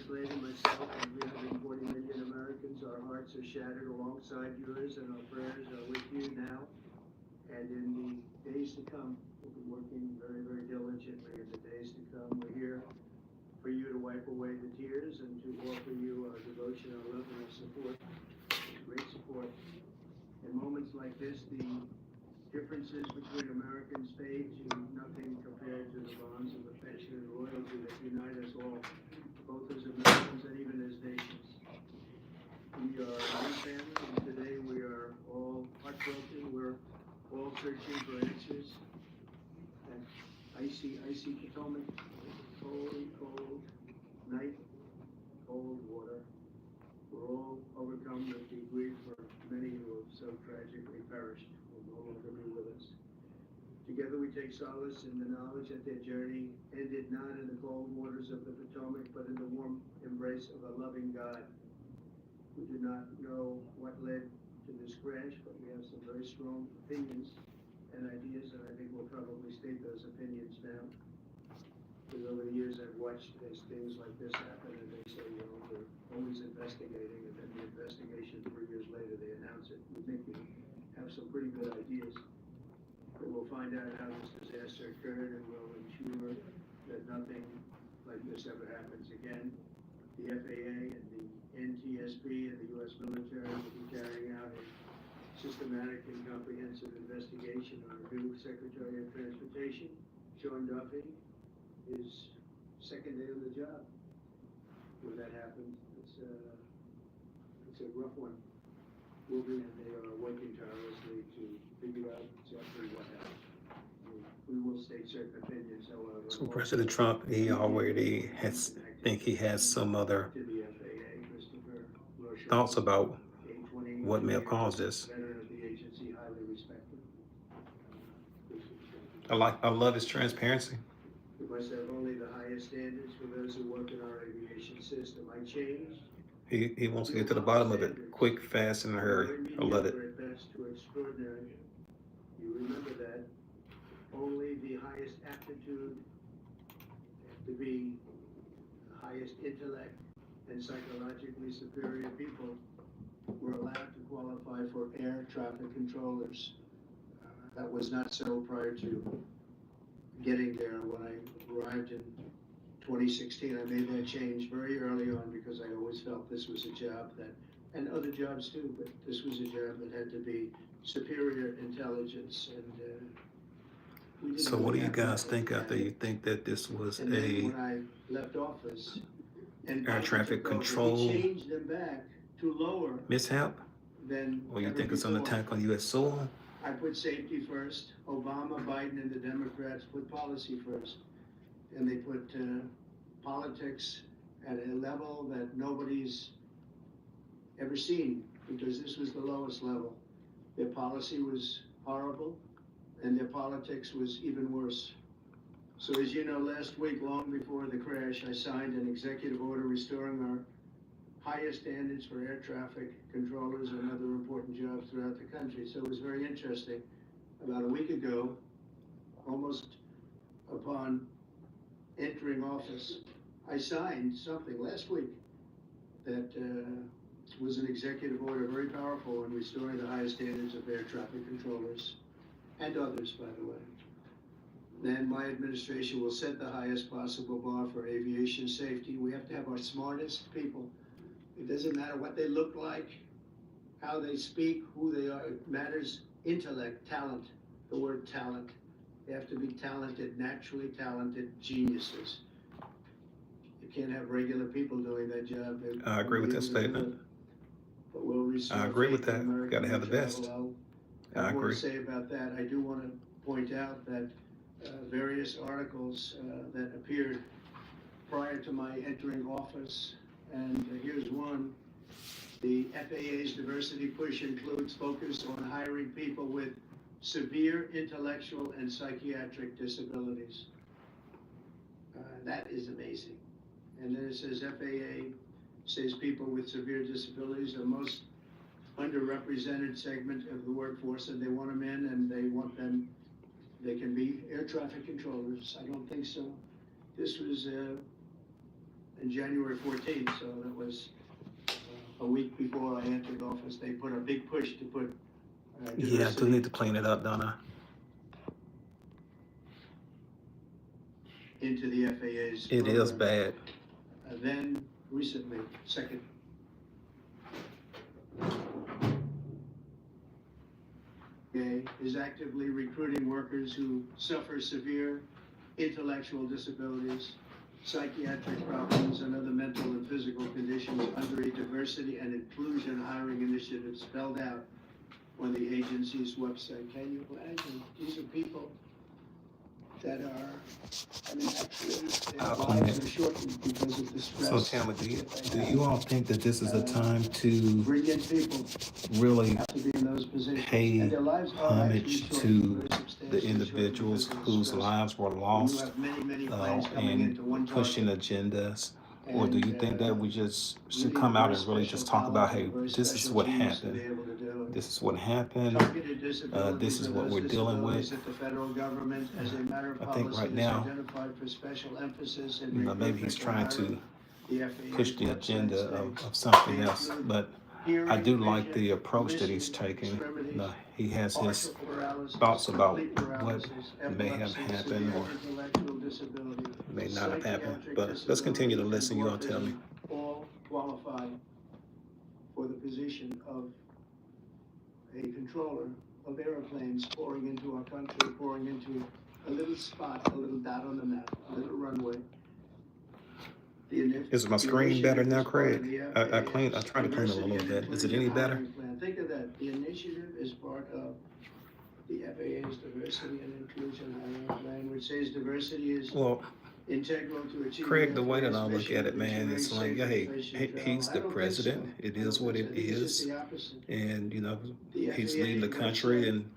this lady, myself, and 340 million Americans, our hearts are shattered alongside yours, and our prayers are with you now. And in the days to come, we'll be working very, very diligently in the days to come. We're here for you to wipe away the tears and to offer you our devotion, our love, and our support. Great support. In moments like this, the differences between Americans fade to nothing compared to the bonds of affection and loyalty that unite us all, both as Americans and even as nations. We are one family, and today we are all heartbroken. We're all searching for answers. And icy Potomac, cold night, cold water. We're all overcome with the grief for many who have so tragically perished, will no longer be with us. Together we take solace in the knowledge that their journey ended not in the cold waters of the Potomac, but in the warm embrace of a loving God. We do not know what led to this crash, but we have some very strong opinions and ideas, and I think we'll probably state those opinions now. Because over the years I've watched as things like this happen, and they say, you know, we're always investigating, and then the investigation 3 years later they announce it. We think we have some pretty good ideas, but we'll find out how this disaster occurred, and we'll ensure that nothing like this ever happens again. The FAA and the NTSB and the U.S. military will be carrying out a systematic and comprehensive investigation. Our new Secretary of Transportation, Sean Duffy, his second day on the job when that happens. It's a rough one. And they are working tirelessly to figure out exactly what happened. We will state certain opinions, however. So President Trump, he already think he has some other thoughts about what may have caused this. I love his transparency. We must have only the highest standards for those who work in our aviation system. I changed. He wants to get to the bottom of it quick, fast, and in a hurry. I love it. To extraordinary. You remember that only the highest aptitude to be the highest intellect and psychologically superior people were allowed to qualify for air traffic controllers. That was not so prior to getting there. When I arrived in 2016, I made that change very early on because I always felt this was a job that, and other jobs too, but this was a job that had to be superior intelligence. And so what do you guys think out there? You think that this was and then when I left office, and air traffic control he changed them back to lower mishap? Or you think it's an attack on U.S. soil? I put safety first. Obama, Biden, and the Democrats put policy first. And they put politics at a level that nobody's ever seen, because this was the lowest level. Their policy was horrible, and their politics was even worse. So as you know, last week, long before the crash, I signed an executive order restoring our highest standards for air traffic controllers and other important jobs throughout the country. So it was very interesting. About a week ago, almost upon entering office, I signed something last week that was an executive order, very powerful, in restoring the highest standards of air traffic controllers and others, by the way. Then my administration will set the highest possible bar for aviation safety. We have to have our smartest people. It doesn't matter what they look like, how they speak, who they are. It matters intellect, talent, the word talent. They have to be talented, naturally talented geniuses. You can't have regular people doing that job. I agree with that statement. But we'll I agree with that. You got to have the best. I agree. To say about that, I do want to point out that various articles that appeared prior to my entering office, and here's one. The FAA's diversity push includes focus on hiring people with severe intellectual and psychiatric disabilities. That is amazing. And then it says FAA says people with severe disabilities are most underrepresented segment of the workforce, and they want them in, and they want them, they can be air traffic controllers. I don't think so. This was in January 14th, so that was a week before I entered office. They put a big push to put Yeah, I do need to clean it up, don't I? into the FAA's It is program. bad. Then recently, second. Is actively recruiting workers who suffer severe intellectual disabilities, psychiatric problems, and other mental and physical conditions under a diversity and inclusion hiring initiative spelled out on the agency's website. Can you imagine? These are people that are, I mean, actually, their I'll clean lives it. are shortened because of the stress. So tell me, do that they you have. all think that this is a time to Brilliant people really have to be in those positions. pay And their lives are actually homage shortened, to very the substantially individuals shortened because of the whose stress. lives were When you lost have many planes coming into one and pushing target. agendas? Or do you think that we just You should need come a out very and really special just talk about, talent, hey, very this is special what genius to happened. be able to do it. This is what happened. Targeted disabilities This is are what those we're dealing disabilities with. that the federal government, as a matter of I think policy, right has now, identified for special emphasis in maybe he's recruitment trying and to hiring. The FAA's push the website agenda states of something they else. include But I hearing, do like vision, the approach that he's listening, taking. extremities, He has his partial paralysis, thoughts about complete what paralysis, may have epilepsy, happened severe or intellectual disability, may not have happened. psychiatric But let's continue to disabilities, listen. and You all tell me. dwarfism all qualify for the position of a controller of airplanes pouring into our country, pouring into a little spot, a little dot on the map, a little runway. Is my screen better now, Craig? I try to clean it a little bit. Is it any better? Think of that. The initiative is part of the FAA's diversity and inclusion hiring plan, which says diversity is integral to achieving. Craig, the way that I look at it, man, it's like, hey, he's the president. So. It is what it is. And, he's leading the country and,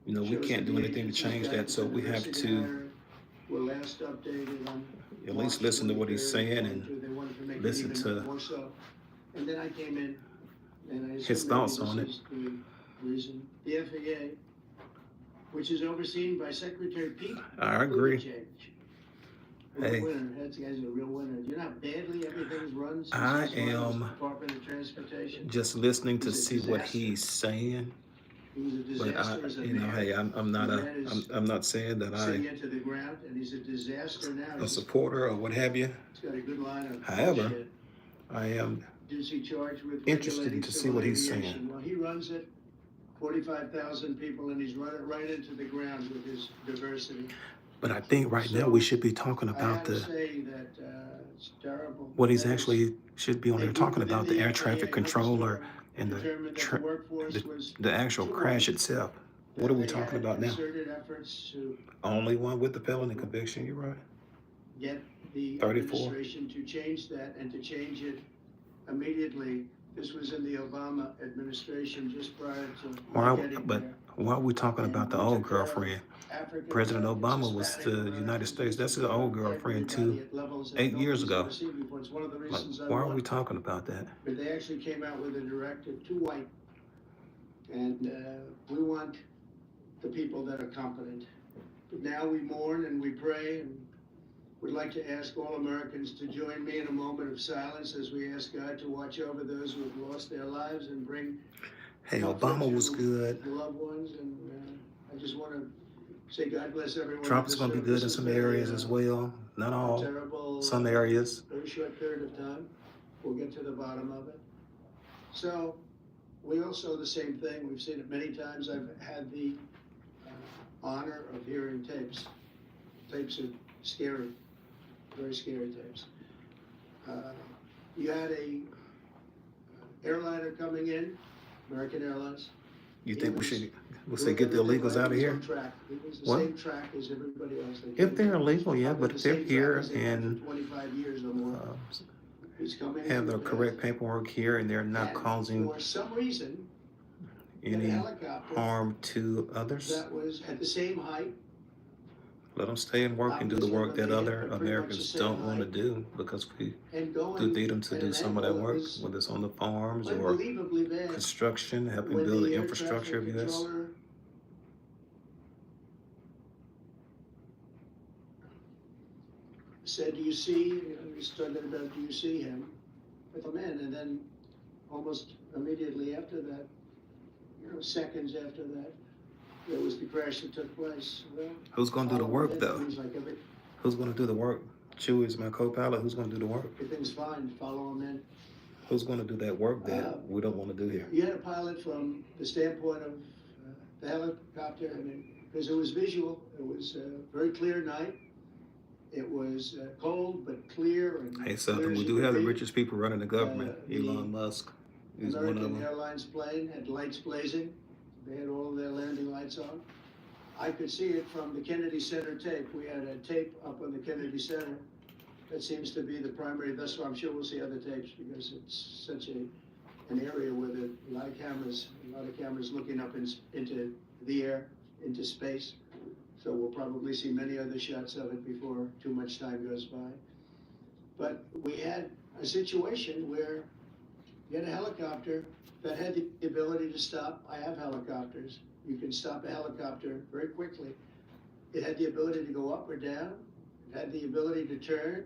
we can't do anything to change that. So we have to at least listen to what he's saying and listen to and then I came in and I his thoughts on it. The FAA, which is overseen by Secretary Pete. I agree. Hey, that guy's a real winner. Do you know how badly everything runs? I am Department of Transportation. Just listening to see what he's saying. But hey, I'm not saying that I'm a supporter or what have you. However, I am interested to see what he's saying. Well, he runs it, 45,000 people, and he's run it right into the ground with his diversity. But I think right now we should be talking about what he's actually should be on there talking about, the air traffic controller and the actual crash itself. What are we talking about now? Only one with the felony conviction, you're right. Get the 34. administration to change that and to change it immediately. This was in the Obama administration just prior to why are we talking about the old girlfriend? President Obama was the United States. That's the old girlfriend 8 years ago. Why are we talking about that? But they actually came out with a directive to white. And we want the people that are competent. But now we mourn and we pray, and we'd like to ask all Americans to join me in a moment of silence as we ask God to watch over those who have lost their lives and bring. Hey, Obama was good. Loved ones, and I just want to say God bless everyone. Trump is going to be good in some areas as well. Not all. Some areas. Very short period of time. We'll get to the bottom of it. So, we also the same thing. We've seen it many times. I've had the honor of hearing tapes. Tapes are scary, very scary tapes. You had a airliner coming in, American Airlines. You think we should get the illegals out of here? What? Same track as everybody else. If they're illegal, yeah, but if they're here and 25 years or more, have the correct paperwork here and they're not causing for some reason any harm to others, that was at the same height. Let them stay and work and do the work that other Americans don't want to do, because we do need them to do some of that work, whether it's on the farms or construction, helping build the infrastructure of U.S. said, do you see, we started about, do you see him? With the man, and then almost immediately after that, seconds after that, there was the crash that took place. Well, who's going to do the work, though? Like Who's going to do the work? Chewie is my co-pilot. Who's going to do the work? Everything's fine. Follow him in. Who's going to do that work that we don't want to do here? You had a pilot from the standpoint of the helicopter, because it was visual. It was a very clear night. It was cold but clear. And hey, something we do have the richest people running the government. Elon Musk is one of them. American Airlines plane had lights blazing. They had all of their landing lights on. I could see it from the Kennedy Center tape. We had a tape up on the Kennedy Center that seems to be the primary. That's why I'm sure we'll see other tapes, because it's such an area where there are a lot of cameras looking up into the air, into space. So we'll probably see many other shots of it before too much time goes by. But we had a situation where you had a helicopter that had the ability to stop. I have helicopters. You can stop a helicopter very quickly. It had the ability to go up or down. It had the ability to turn.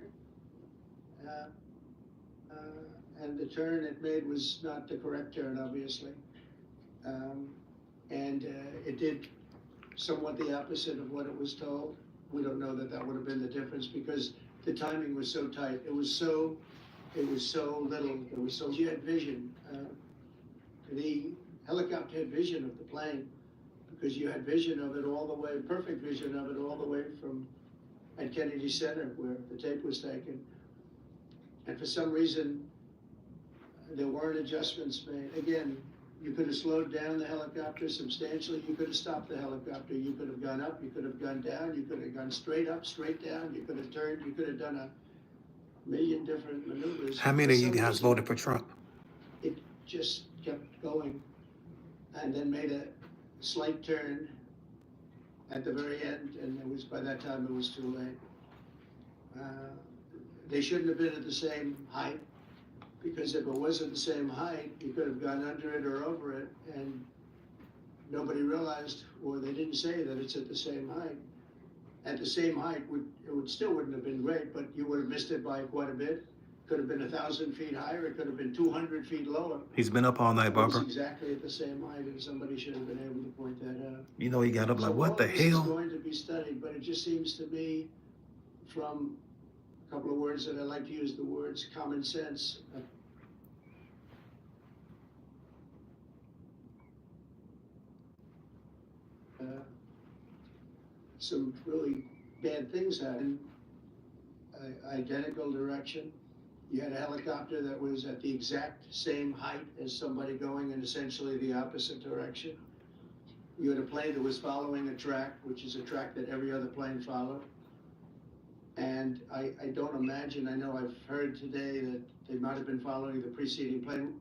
And the turn it made was not the correct turn, obviously. It did somewhat the opposite of what it was told. We don't know that that would have been the difference, because the timing was so tight. It was so little. It was so, you had vision. The helicopter had vision of the plane, because you had vision of it all the way, perfect vision of it all the way from at Kennedy Center where the tape was taken. And for some reason, there weren't adjustments made. Again, you could have slowed down the helicopter substantially. You could have stopped the helicopter. You could have gone up. You could have gone down. You could have gone straight up, straight down. You could have turned. You could have done a million different maneuvers. How many of you guys voted for Trump? It just kept going, and then made a slight turn at the very end, and it was, by that time it was too late. They shouldn't have been at the same height, because if it was at the same height, you could have gone under it or over it, and nobody realized, or they didn't say that it's at the same height. At the same height, it still wouldn't have been great, but you would have missed it by quite a bit. Could have been 1,000 feet higher. It could have been 200 feet lower. He's been up all night, Barbara. It was exactly at the same height, and somebody should have been able to point that out. You know, he got up like, what the hell? It's going to be studied, but it just seems to me, from a couple of words that I like to use, the words common sense. Some really bad things happened. Identical direction. You had a helicopter that was at the exact same height as somebody going in essentially the opposite direction. You had a plane that was following a track, which is a track that every other plane followed. And I don't imagine, I know I've heard today that they might have been following the preceding plane.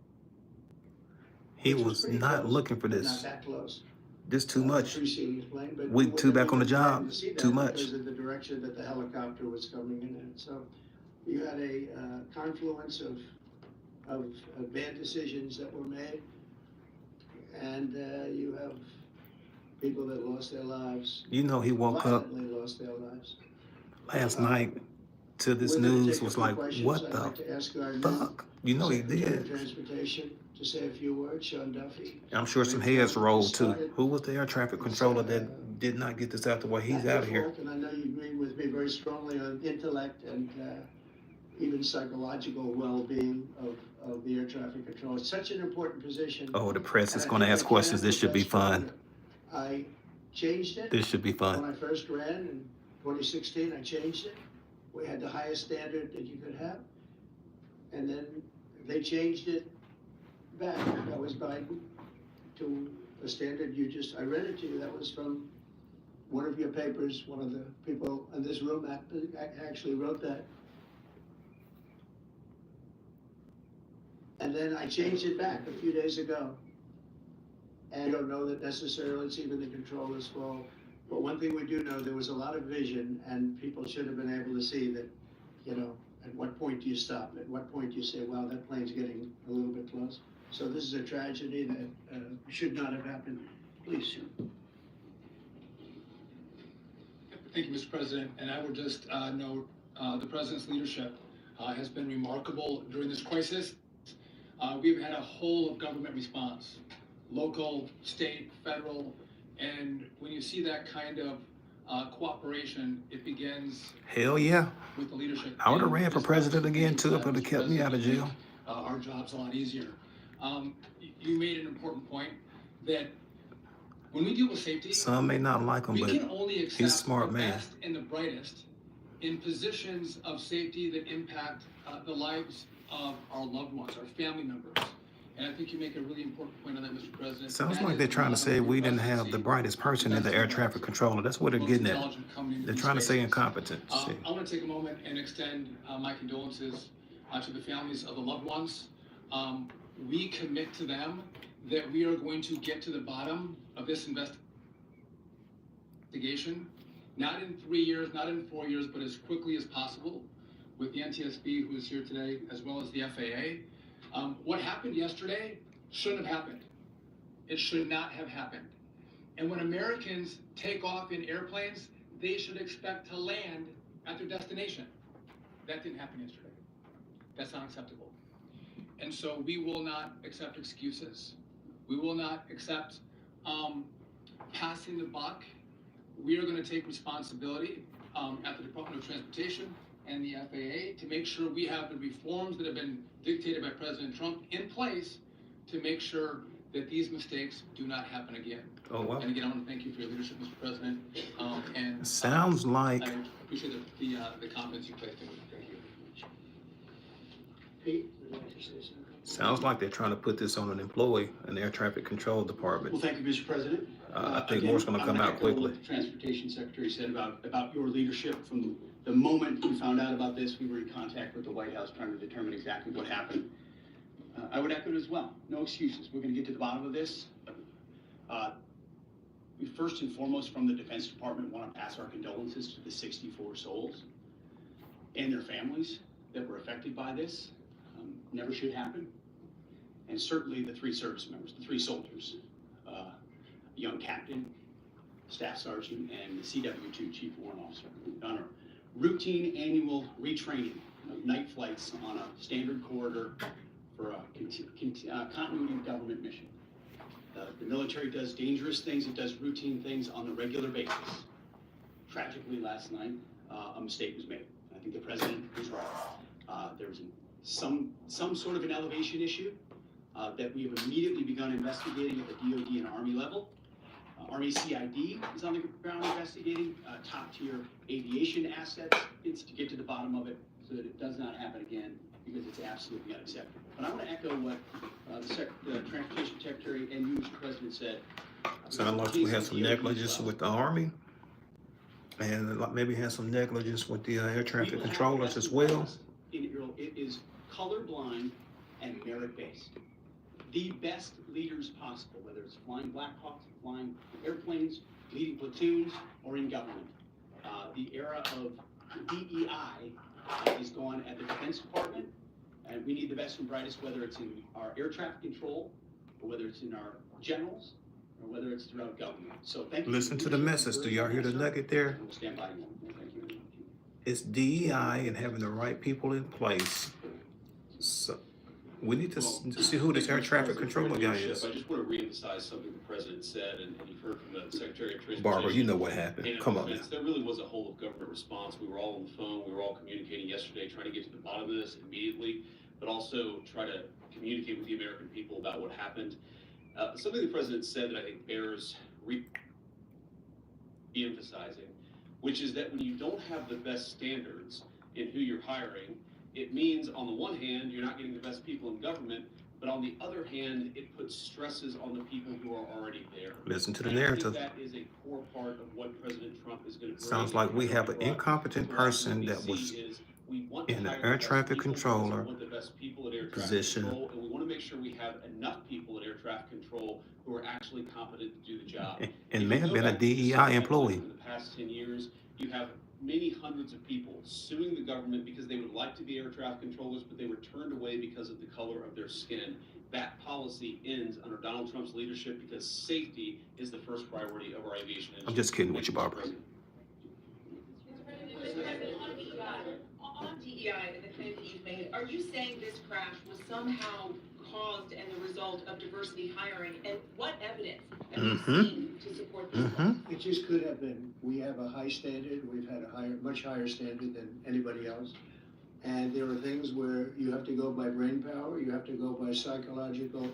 He was not looking for this. Not that close. This too much. Plane, but Week 2 back on the job. Too much. Because of the direction that the helicopter was coming in. So you had a confluence of bad decisions that were made, and you have people that lost their lives. You know, he woke up lost their lives. Last night to this news, was like, what the fuck? You know he did. Transportation, to say a few words, Sean Duffy. I'm sure some heads rolled too. Who was the air traffic controller that did not get this out the way? He's out of here. And I know you agree with me very strongly on intellect and even psychological well-being of the air traffic control. It's such an important position. Oh, the press is going to ask questions. This should be fun. I changed it. This should be fun. When I first ran in 2016, I changed it. We had the highest standard that you could have. And then they changed it back. That was Biden, to a standard I read it to you. That was from one of your papers. One of the people in this room actually wrote that. And then I changed it back a few days ago. And I don't know that necessarily it's even the controller's fault. But one thing we do know, there was a lot of vision, and people should have been able to see that, at what point do you stop? At what point do you say, wow, that plane's getting a little bit close? So this is a tragedy that should not have happened. Please. Thank you, Mr. President. And I would just note The president's leadership has been remarkable during this crisis. We've had a whole of government response, local, state, federal, and when you see that kind of cooperation, it begins Hell yeah. with the leadership. I would have And ran for as president Congressman again Jenkins too said, if it would have Mr. kept me out of President, jail. our job's a lot easier. You made an important point that when we deal with safety, Some may not like him, we but can only he's a accept smart the man. best and the brightest in positions of safety that impact the lives of our loved ones, our family members. And I think you make a really important point on that, Mr. President. Sounds That like is they're the trying to motto say of your we didn't have the presidency. brightest person in the air traffic controller. That's what they're Most getting at. intelligent coming into They're these trying to say spaces. incompetent. I want to take a moment and extend my condolences to the families of the loved ones. We commit to them that we are going to get to the bottom of this investigation, not in 3 years, not in 4 years, but as quickly as possible with the NTSB, who is here today, as well as the FAA. What happened yesterday shouldn't have happened. It should not have happened. And when Americans take off in airplanes, they should expect to land at their destination. That didn't happen yesterday. That's not acceptable. And so we will not accept excuses. We will not accept passing the buck. We are going to take responsibility at the Department of Transportation and the FAA to make sure we have the reforms that have been dictated by President Trump in place to make sure that these mistakes do not happen again. Oh, wow. And again, I want to thank you for your leadership, Mr. President. Sounds like I appreciate the confidence you placed in me. Thank you. Pete, would you like to say something? sounds like they're trying to put this on an employee in the air traffic control department. Well, thank you, Mr. President. I think more's going to come out quickly. What the Transportation Secretary said about your leadership. From the moment we found out about this, we were in contact with the White House trying to determine exactly what happened. I would echo it as well. No excuses. We're going to get to the bottom of this. We first and foremost, from the Defense Department, want to pass our condolences to the 64 souls and their families that were affected by this. Never should happen. And certainly the 3 service members, the 3 soldiers, young captain, staff sergeant, and the CW2 chief warrant officer, on a routine annual retraining of night flights on a standard corridor for a continuity of government mission. The military does dangerous things, it does routine things on a regular basis. Tragically, last night, a mistake was made. I think the president was right. There was some sort of an elevation issue that we have immediately begun investigating at the DoD and Army level. Army CID is on the ground investigating top-tier aviation assets. It's to get to the bottom of it so that it does not happen again, because it's absolutely unacceptable. But I want to echo what the Transportation Secretary and you, Mr. President, said. Sounds like we had some negligence with the Army, and maybe had some negligence with the air traffic controllers as well. It is colorblind and merit-based. The best leaders possible, whether it's flying Black Hawks, flying airplanes, leading platoons, or in government. The era of DEI is gone at the Defense Department, and we need the best and brightest, whether it's in our air traffic control, or whether it's in our generals, or whether it's throughout government. So thank you. Listen to the message. Do y'all hear the nugget there? We'll stand by you. Thank you. It's DEI and having the right people in place. So we need to see who this air traffic controller guy is. I just want to reemphasize something the president said, and you've heard from the Secretary of Transportation. Barbara, you know what happened. And Come on now. There really was a whole of government response. We were all on the phone. We were all communicating yesterday, trying to get to the bottom of this immediately, but also try to communicate with the American people about what happened. Something the president said that I think bears re-emphasizing, which is that when you don't have the best standards in who you're hiring, it means on the one hand, you're not getting the best people in government, but on the other hand, it puts stresses on the people who are already there. Listen to the And narrative. I think that is a core part of what President Trump is going to bring. Sounds like we have an incompetent person that was in the air traffic controller position. And we want to make sure we have enough people at air traffic control who are actually competent to do the job. And may have been a DEI employee. In the past 10 years, you have many hundreds of people suing the government because they would like to be air traffic controllers, but they were turned away because of the color of their skin. That policy ends under Donald Trump's leadership because safety is the first priority of our aviation industry. I'm just kidding with you, Barbara. On DEI and the claim that you've made, are you saying this crash was somehow caused and the result of diversity hiring? And what evidence have you seen to support this claim? It just could have been. We have a high standard. We've had much higher standard than anybody else. And there are things where you have to go by brain power, you have to go by psychological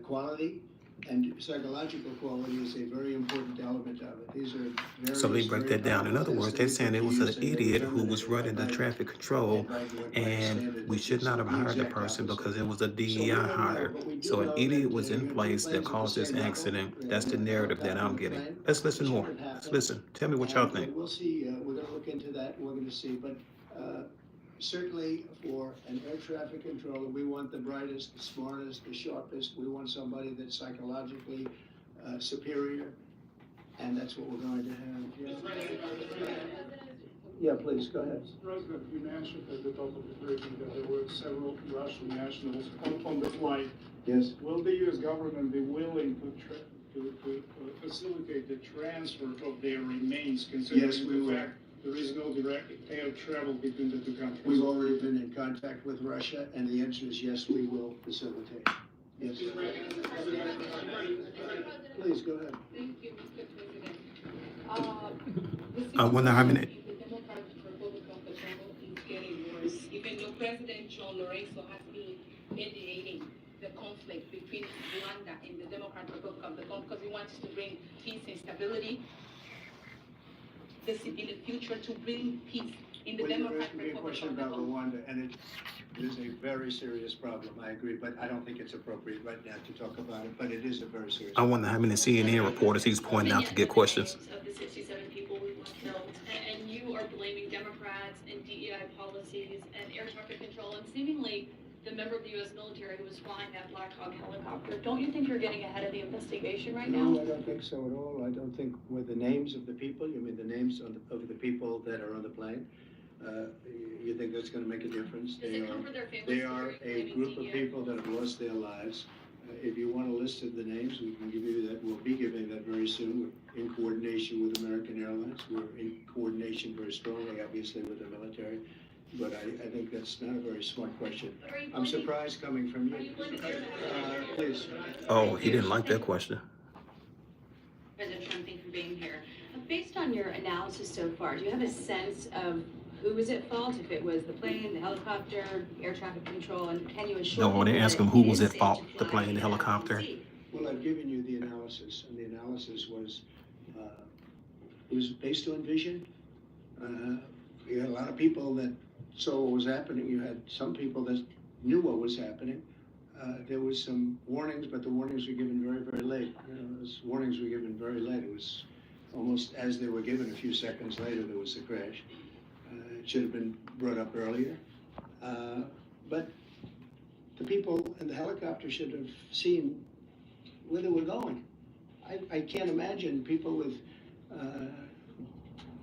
quality, and psychological quality is a very important element of it. These are very, So they break that down. In other words, they're saying it was an idiot who was running the traffic control, and we should not have hired the person because it was a DEI hire. So an idiot was in place that caused this accident. That's the narrative that I'm getting. Let's listen more. Let's listen. Tell me what y'all think. We'll see. We're going to look into that. We're going to see. But certainly for an air traffic controller, we want the brightest, the smartest, the sharpest. We want somebody that's psychologically superior, and that's what we're going to have. Yeah, please, go ahead. Mr. President, you mentioned at the top of the briefing that there were several Russian nationals on the flight. Yes. Will the U.S. government be willing to facilitate the transfer of their remains, considering Yes, we the will. fact there is no direct air travel between the two countries? We've already been in contact with Russia, and the answer is yes, we will facilitate. Yes. Please, go ahead. Thank you, Mr. President. I wonder how many. The Democratic Republic of the Congo is getting worse, even though President John Lorenzo has been mediating the conflict between Rwanda and the Democratic Republic of the Congo because he wants to bring peace and stability in the future, to bring peace in the Well, you're Democratic asking me a Republic question of the about Congo. Rwanda, and it is a very serious problem, I agree, but I don't think it's appropriate right now to talk about it, but it is a very serious I problem. wonder how many CNN reporters he's pointing out to get questions. Of the 67 people we want killed, and you are blaming Democrats and DEI policies and air traffic control, and seemingly the member of the U.S. military who was flying that Black Hawk helicopter. Don't you think you're getting ahead of the investigation right No, now? I don't think so at all. I don't think with the names of the people, you mean the names of the people that are on the plane, you think that's gonna make a difference? Does it comfort their families? They to are hear you a blaming group of DEI? people that have lost their lives. If you want a list of the names, we can give you that. We'll be giving that very soon. We're in coordination with American Airlines. We're in coordination very strongly, obviously, with the military. But I think that's not a very smart question. But are you I'm blaming- surprised coming from Are you. you blaming air traffic? Please. Oh, he didn't like that question. President Trump, thank you for being here. Based on your analysis so far, do you have a sense of who was at fault? If it was the plane, the helicopter, air traffic control, and can you assure No, people they ask that him who it was is at safe fault, to the fly plane, the in helicopter? sea? Well, I've given you the analysis, and the analysis was, it was based on vision. You had a lot of people that saw what was happening. You had some people that knew what was happening. There was some warnings, but the warnings were given very, very late. Those warnings were given very late. It was almost as they were given, a few seconds later, there was a crash. It should have been brought up earlier. But the people in the helicopter should have seen where they were going. I can't imagine people with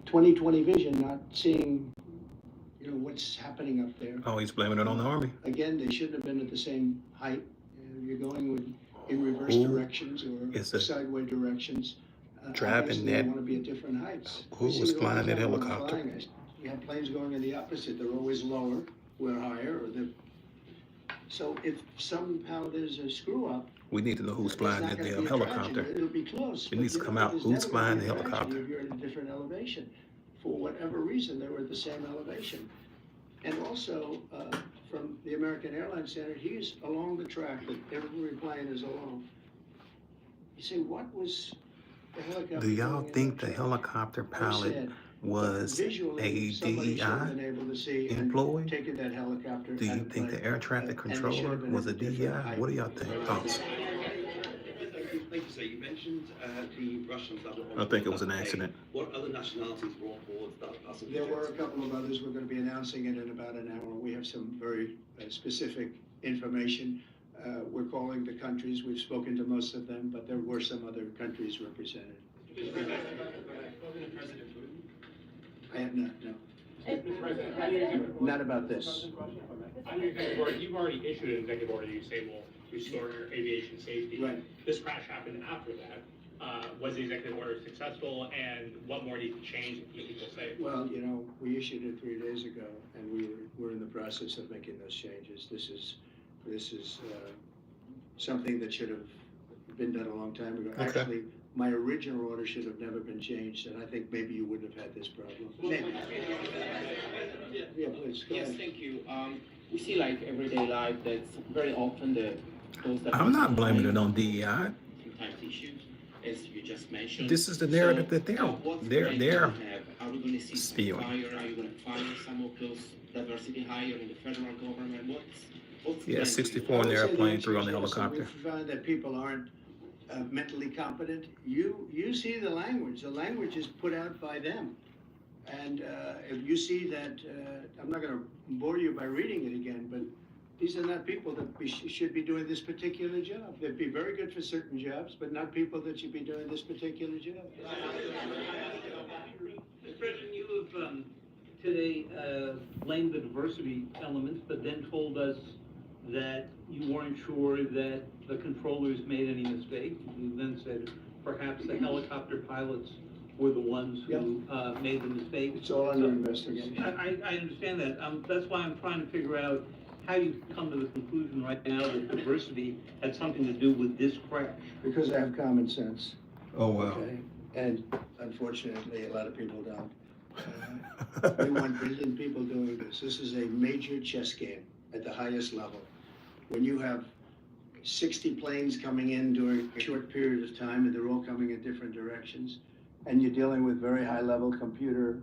20/20 vision not seeing, what's happening up there. Oh, he's blaming it on the Army. Again, they shouldn't have been at the same height. You're going in reverse Who directions is or it sideways directions. driving Obviously, that? they want to be at different heights. Who We see was it all the flying that time when we're helicopter? flying. You have planes going in the opposite. They're always lower, we're higher, so if somehow there's a screw up, We need to know who's it's flying not that gonna damn be a tragedy. helicopter. It'll be close. It but needs to you come know, out. there's Who's never flying gonna the be a tragedy helicopter? If you're at a different elevation. For whatever reason, they were at the same elevation. And also, from the American Airlines Center, he's along the track that every plane is along. You say, what was the helicopter? Do y'all doing in think that the track? helicopter They pilot said, was visually, a somebody should have DEI been able to see and employee? taken that helicopter Do out you of think plane. the air traffic And they should controller have been was a at different DEI? height. What do y'all think? Thoughts? Thank you, sir. You mentioned the Russians that were on I think it was an that plane. accident. What other nationalities were on board that passenger There were a jet? couple of others. We're going to be announcing it in about an hour. We have some very specific information. We're calling the countries. We've spoken to most of them, but there were some other countries represented. I have not, no. Not about this. On your executive order, you've already issued an executive order, you say will restore aviation safety. Right. This crash happened after that. Was the executive order successful, and what more needs to change, people say? Well, we issued it 3 days ago, and we're in the process of making those changes. This is something that should have been done a long time ago. Okay. Actually, my original order should have never been changed, and I think maybe you wouldn't have had this problem. Maybe. Yeah, please, go Yes, ahead. thank you. We see like everyday life that's very often those that I'm not blaming it on DEI. sometimes issues, as you just mentioned. This is the narrative that what's they're plan do you have? Are we going to see some spewing. fire? Are you going to fire some of those diversity hire in the federal government? What's the Yeah, plan? 64 in I the would say airplane, answer 3 on is the yes. helicopter. We find that people aren't mentally competent. You see the language. The language is put out by them. And if you see that, I'm not going to bore you by reading it again, but these are not people that should be doing this particular job. They'd be very good for certain jobs, but not people that should be doing this particular job. Mr. President, you have today blamed the diversity elements, but then told us that you weren't sure that the controllers made any mistake. You then said perhaps the helicopter pilots were the ones who made the mistake. It's all under investigation. I understand that. That's why I'm trying to figure out how you come to the conclusion right now that diversity had something to do with this crash. Because I have common sense. Oh, wow. Okay? And unfortunately, a lot of people don't. We want brilliant people doing this. This is a major chess game at the highest level. When you have 60 planes coming in during a short period of time, and they're all coming in different directions, and you're dealing with very high-level computer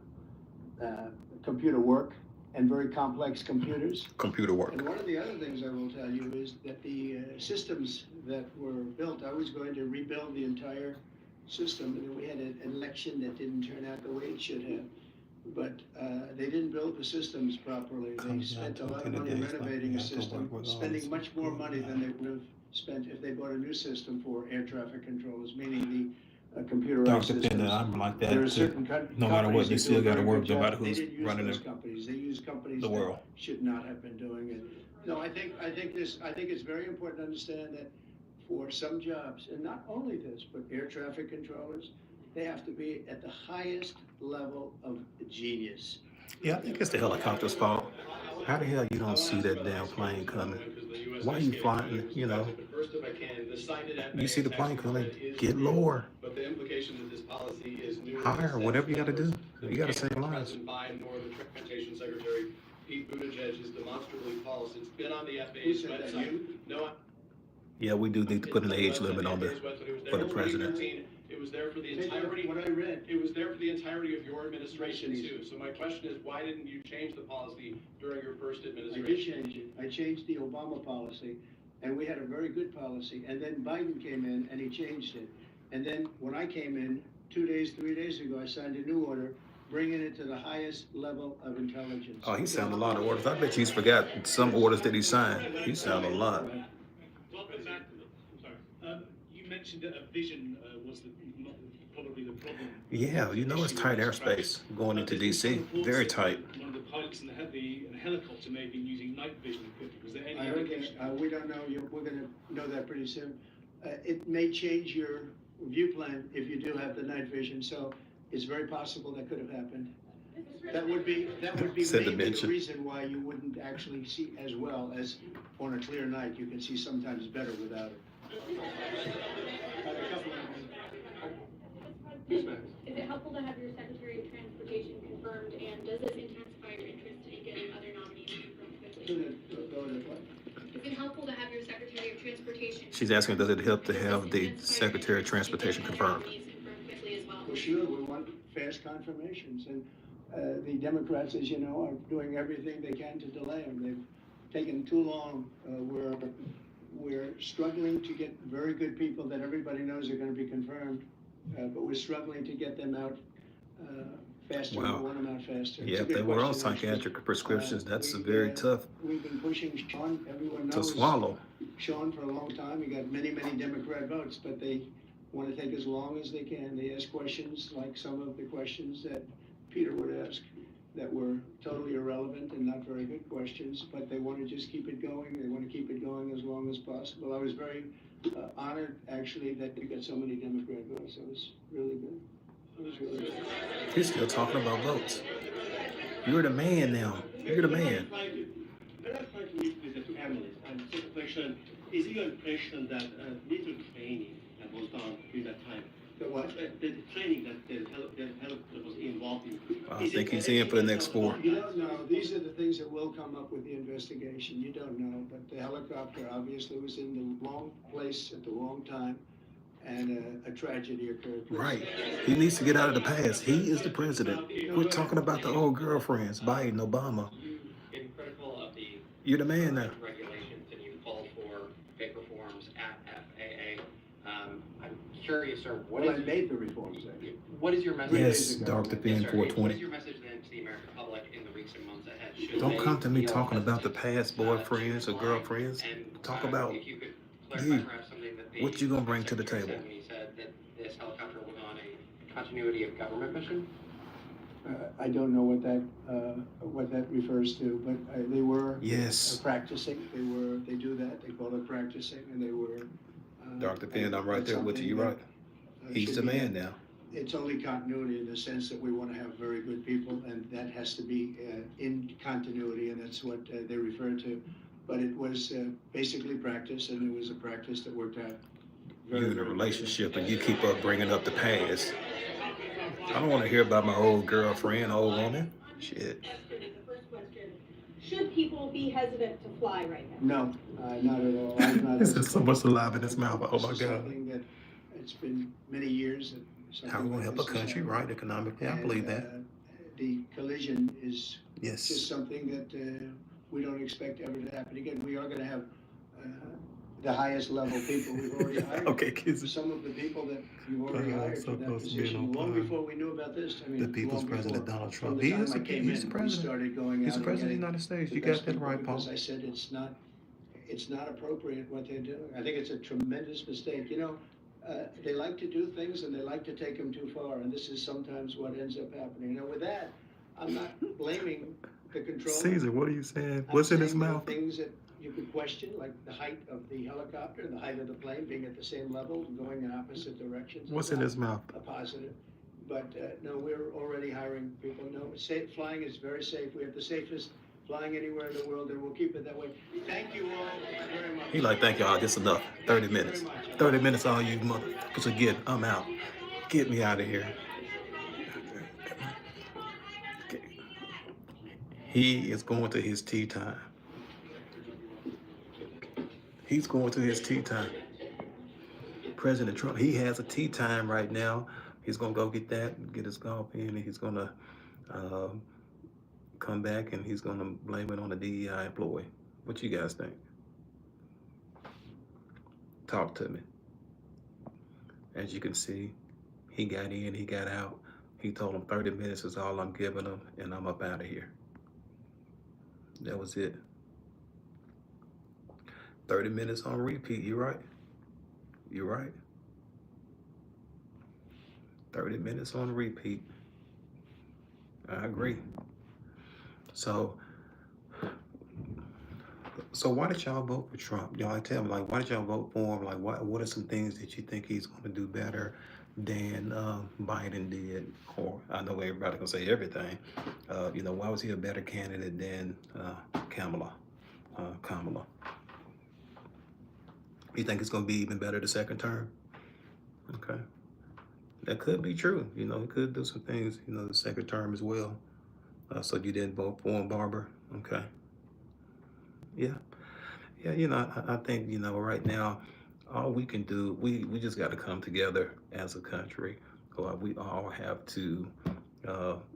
work and very complex computers. Computer work. And one of the other things I will tell you is that the systems that were built, I was going to rebuild the entire system, and then we had an election that didn't turn out the way it should have. But they didn't build the systems properly. They Comes down spent to a lot the of end of money the day, it's like renovating you a have to system, work with all spending this much more money than they people. would have spent if they bought a new system for air traffic controllers, meaning the computerized Don't systems. depend on, I'm like that There are too. certain No matter what, companies you that still do a gotta very work good no job. matter They who's didn't use running those the companies. They used companies world. that should not have been doing it. No, I think it's very important to understand that for some jobs, and not only this, but air traffic controllers, they have to be at the highest level of genius. Yeah, I think it's the helicopter's fault. How the hell you don't see that damn plane coming? Why are you flying, you see the plane coming, get lower. But the implication that this policy is new. Higher, whatever you gotta do. You gotta save lives. President Biden nor the Transportation Secretary Pete Buttigieg is demonstrably false. It's been on the Who FAA's said that? website. You? No, Yeah, we do need to put an age limit on FAA's website. It was for there the in president. 2013. It was there for the Take entirety. what I read. It was there for the entirety of your administration too. So my question is, why didn't you change the policy during your first I did administration? change it. I changed the Obama policy, and we had a very good policy. And then Biden came in and he changed it. And then when I came in 3 days ago, I signed a new order, bringing it to the highest level of intelligence. Oh, he signed a lot of orders. I bet you he's forgot some orders that he signed. He signed a lot. Well, going back to you mentioned that a vision was probably the problem. Yeah, you know it's tight airspace going into DC. Very tight. One of the pilots in the helicopter may have been using night vision equipment. Was there any I heard indication? that. We don't know. We're gonna know that pretty soon. It may change your view plan if you do have the night vision, so it's very possible that could have happened. That would be Said the maybe the mention. reason why you wouldn't actually see as well as on a clear night. You can see sometimes better without it. Is it helpful to have your Secretary of Transportation confirmed, and does this intensify your interest in getting other nominees confirmed quickly? Is it helpful to have your Secretary of Transportation? She's asking, does it help to have the Secretary of Transportation confirmed? For sure, we want fast confirmations, and the Democrats, as you know, are doing everything they can to delay them. They've taken too long. We're struggling to get very good people that everybody knows are going to be confirmed, but we're struggling to get them out faster. Wow. We want them out faster. Yeah, It's a if good they were on question, actually. psychiatric prescriptions, that's We, very tough We've been pushing Sean. Everyone to knows swallow. Sean for a long time. He got many Democrat votes, but they want to take as long as they can. They ask questions like some of the questions that Peter would ask. that were totally irrelevant and not very good questions, but they want to just keep it going. They want to keep it going as long as possible. I was very honored, actually, that we got so many Democrat votes. It was really good. It was really good. He's still talking about votes. You're the man now. You're the man. When I try to meet with the two analysts, and the second question, is it your impression that little training that was done during that time? The what? The training that the helicopter was involved in. I think he's in for the next 4. You don't know. These are the things that will come up with the investigation. You don't know, but the helicopter obviously was in the wrong place at the wrong time, and a tragedy occurred. Right. He needs to get out of the past. He is the president. We're talking about the old girlfriends, Biden, Obama. Been critical of the You're the man now. regulations, and you called for big reforms at FAA. I'm curious, sir, Well, I made the reforms. Actually. what is your message? Yes, Dr. Finn Yes, sir. What 420. is your message then to the American public in the weeks and months ahead? Should Don't they come to me feel talking about the hesitant, past boyfriends or to girlfriends. and, Talk about if you could clarify you. perhaps something that the What you gonna bring to the Secretary table? said when he said that this helicopter was on a continuity of government mission? I don't know what that refers to, but they were Yes. practicing. They do that. They call it practicing, and they were. Dr. Finn, I'm right that's there with you. something You're right. that, He's should the be- man now. It's only continuity in the sense that we want to have very good people, and that has to be in continuity, and that's what they refer to. But it was basically practice, and it was a practice that worked out. You in a relationship and you keep up bringing up the past. I don't want to hear about my old girlfriend, old woman. Shit. The first question, should people be hesitant to fly right now? No, not at all. I'm not There's so much alive in his mouth. Oh my This is God. something that it's been many years. How are we gonna help a country, right? Economically, I believe that. The collision is just Yes. something that we don't expect ever to happen again. We are going to have the highest level people we've already hired. Okay, kids. Some of the people that you've already hired so for that close to being position, on long time. before we knew about this. I mean, The people's long president, before. Donald From Trump. the He time is I the came he's in, the we president. started going He's out the president of and the United States. getting You the got best that people right, Paul. because I said it's not appropriate what they're doing. I think it's a tremendous mistake. You know, they like to do things and they like to take them too far, and this is sometimes what ends up happening. Now, with that, I'm not blaming the controller. Caesar, what are you saying? I'm What's in his saying there are mouth? things that you could question, like the height of the helicopter, the height of the plane being at the same level, going in opposite directions. What's It's in not his mouth? a positive. But no, we're already hiring people. No, flying is very safe. We have the safest flying anywhere in the world, and we'll keep it that way. Thank you all very much. He like, thank y'all, that's enough. 30 minutes. 30 minutes, all you motherfuckers again. I'm out. Get me out of here. He is going to his tea time. He's going to his tea time. President Trump, he has a tea time right now. He's gonna go get that, get his golf in, and he's gonna come back and he's gonna blame it on a DEI employee. What you guys think? Talk to me. As you can see, he got in, he got out. He told him 30 minutes is all I'm giving him, and I'm up out of here. That was it. 30 minutes on repeat, you're right. You're right. 30 minutes on repeat. I agree. So why did y'all vote for Trump? Y'all tell me, like, why did y'all vote for him? Like, what are some things that you think he's going to do better than Biden did? Or I know everybody can say everything. Why was he a better candidate than Kamala? You think it's going to be even better the second term? Okay. That could be true. He could do some things, the second term as well. So you didn't vote for him, Barbara? Okay. Yeah. Yeah, I think, right now, all we can do, we just got to come together as a country. We all have to,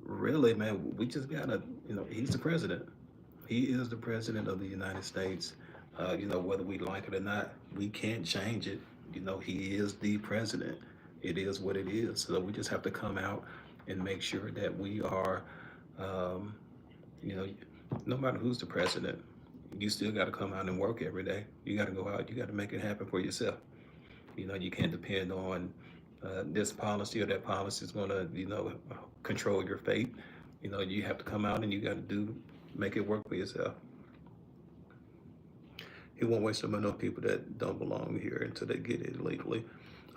really, man, we just got to, he's the president. He is the president of the United States. Whether we like it or not, we can't change it. He is the president. It is what it is. So we just have to come out and make sure that we are, no matter who's the president, you still got to come out and work every day. You got to go out. You got to make it happen for yourself. You can't depend on this policy or that policy is going to, control your fate. You know, you have to come out and you got to make it work for yourself. He won't waste some money on people that don't belong here until they get it legally.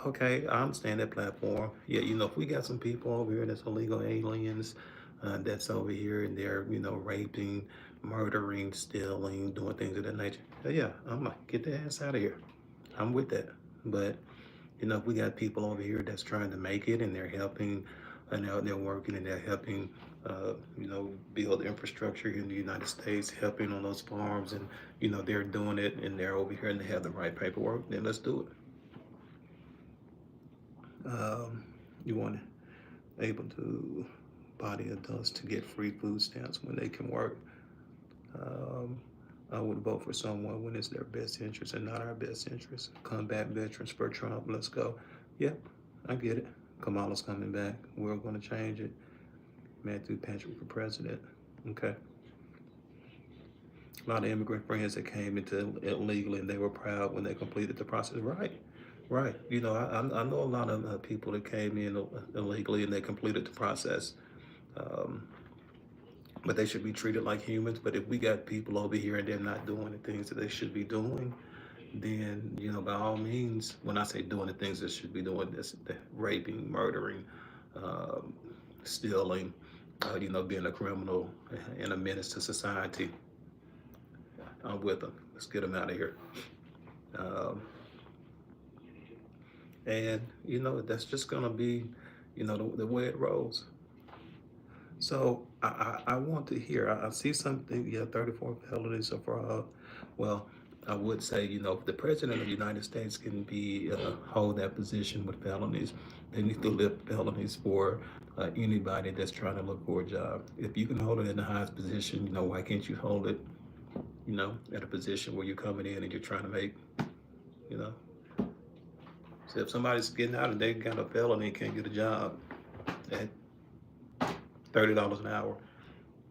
Okay, I understand that platform. Yeah, you know, if we got some people over here that's illegal aliens, that's over here and they're, you know, raping, murdering, stealing, doing things of that nature. Yeah, I'm like, get the ass out of here. I'm with that. But, you know, if we got people over here that's trying to make it and they're helping and they're working and they're helping, you know, build infrastructure here in the United States, helping on those farms and, you know, they're doing it and they're over here and they have the right paperwork, then let's do it. You want able to body adults to get free food stamps when they can work. Um, I would vote for someone when it's their best interest and not our best interest. Combat veterans for Trump. Let's go. Yep, I get it. Kamala's coming back. We're going to change it. Matthew Patrick for president. Okay. A lot of immigrant friends that came into illegally and they were proud when they completed the process. Right. Right. You know, I know a lot of people that came in illegally and they completed the process. Um, but they should be treated like humans. But if we got people over here and they're not doing the things that they should be doing, then, you know, by all means, when I say doing the things that should be doing, this raping, murdering, um, stealing, you know, being a criminal and a menace to society, I'm with them. Let's get them out of here. Um, and, you know, that's just going to be, you know, the way it rolls. So I want to hear, I see something, yeah, 34 felonies so far. Well, I would say, you know, if the president of the United States can be, hold that position with felonies, they need to lift felonies for anybody that's trying to look for a job. If you can hold it in the highest position, you know, why can't you hold it, you know, at a position where you're coming in and you're trying to make, you know. So if somebody's getting out and they got a felony and can't get a job at $30 an hour,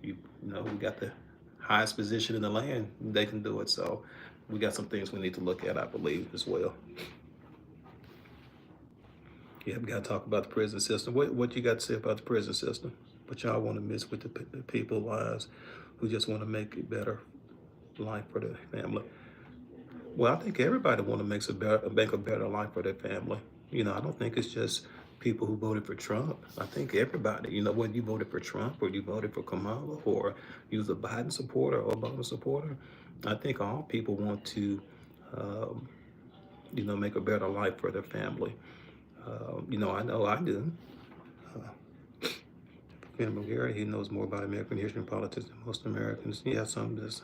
you know, we got the highest position in the land, they can do it. So we got some things we need to look at, I believe, as well. Yeah, we got to talk about the prison system. What you got to say about the prison system? What y'all want to miss with the people's lives who just want to make a better life for their family? Well, I think everybody want to make a better life for their family. You know, I don't think it's just people who voted for Trump. I think everybody, you know, whether you voted for Trump or you voted for Kamala or you was a Biden supporter or Obama supporter, I think all people want to, um, you know, make a better life for their family. You know I do. Ben McGarry, he knows more about American history and politics than most Americans. Yeah, some of this.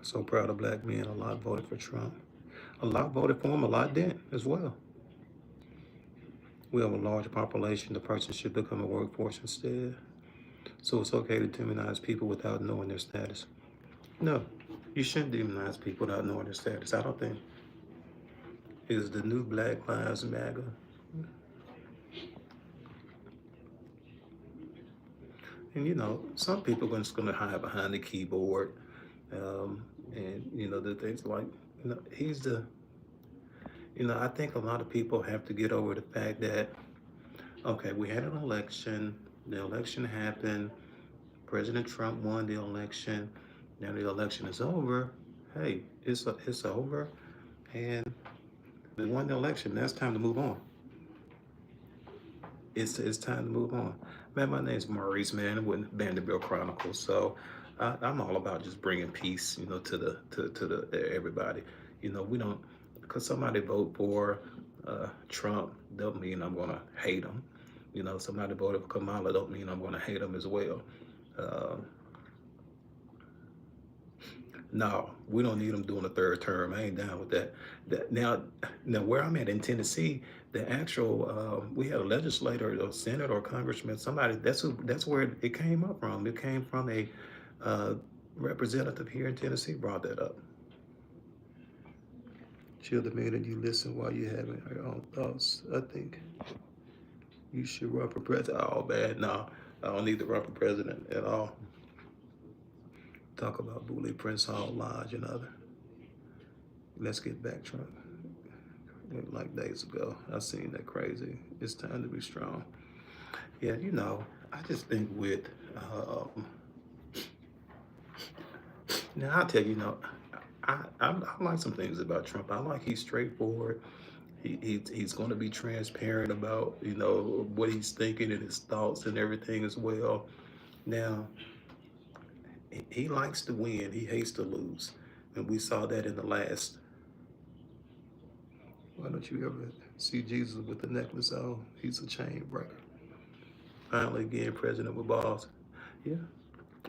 So proud of black men. A lot voted for Trump. A lot voted for him, a lot didn't as well. We have a large population. The person should become a workforce instead. So it's okay to demonize people without knowing their status. No, you shouldn't demonize people without knowing their status. I don't think. Is the new Black Lives Matter? And you know, some people are just going to hide behind the keyboard, and you know, the things like, you know, you know, I think a lot of people have to get over the fact that, okay, we had an election, the election happened, President Trump won the election, now the election is over. Hey, it's over, and we won the election. Now it's time to move on. It's time to move on. Man, my name's Maurice, man, with Vanderbilt Chronicles. So I'm all about just bringing peace, you know, to the everybody. You know, we don't, because somebody vote for Trump don't mean I'm gonna hate him. You know, somebody voted for Kamala don't mean I'm gonna hate him as well. Uh, No, we don't need them doing a third term. I ain't down with that. Now where I'm at in Tennessee, the actual we had a legislator, or senator, or congressman, somebody. That's where it came up from. It came from a representative here in Tennessee brought that up. Chill the minute you listen while you having your own thoughts. I think you should run for president. Oh man, no, I don't need to run for president at all. Talk about Bully, Prince Hall, Lodge, and other. Let's get back, Trump. Like days ago, I seen that crazy. It's time to be strong. Yeah, you know, I just think with, now I'll tell you, you know, I like some things about Trump. I like he's straightforward. He's going to be transparent about, you know, what he's thinking and his thoughts and everything as well. Now, he likes to win. He hates to lose. And we saw that in the last. Why don't you ever see Jesus with the necklace on? He's a chain breaker. Finally, again, president with balls. Yeah,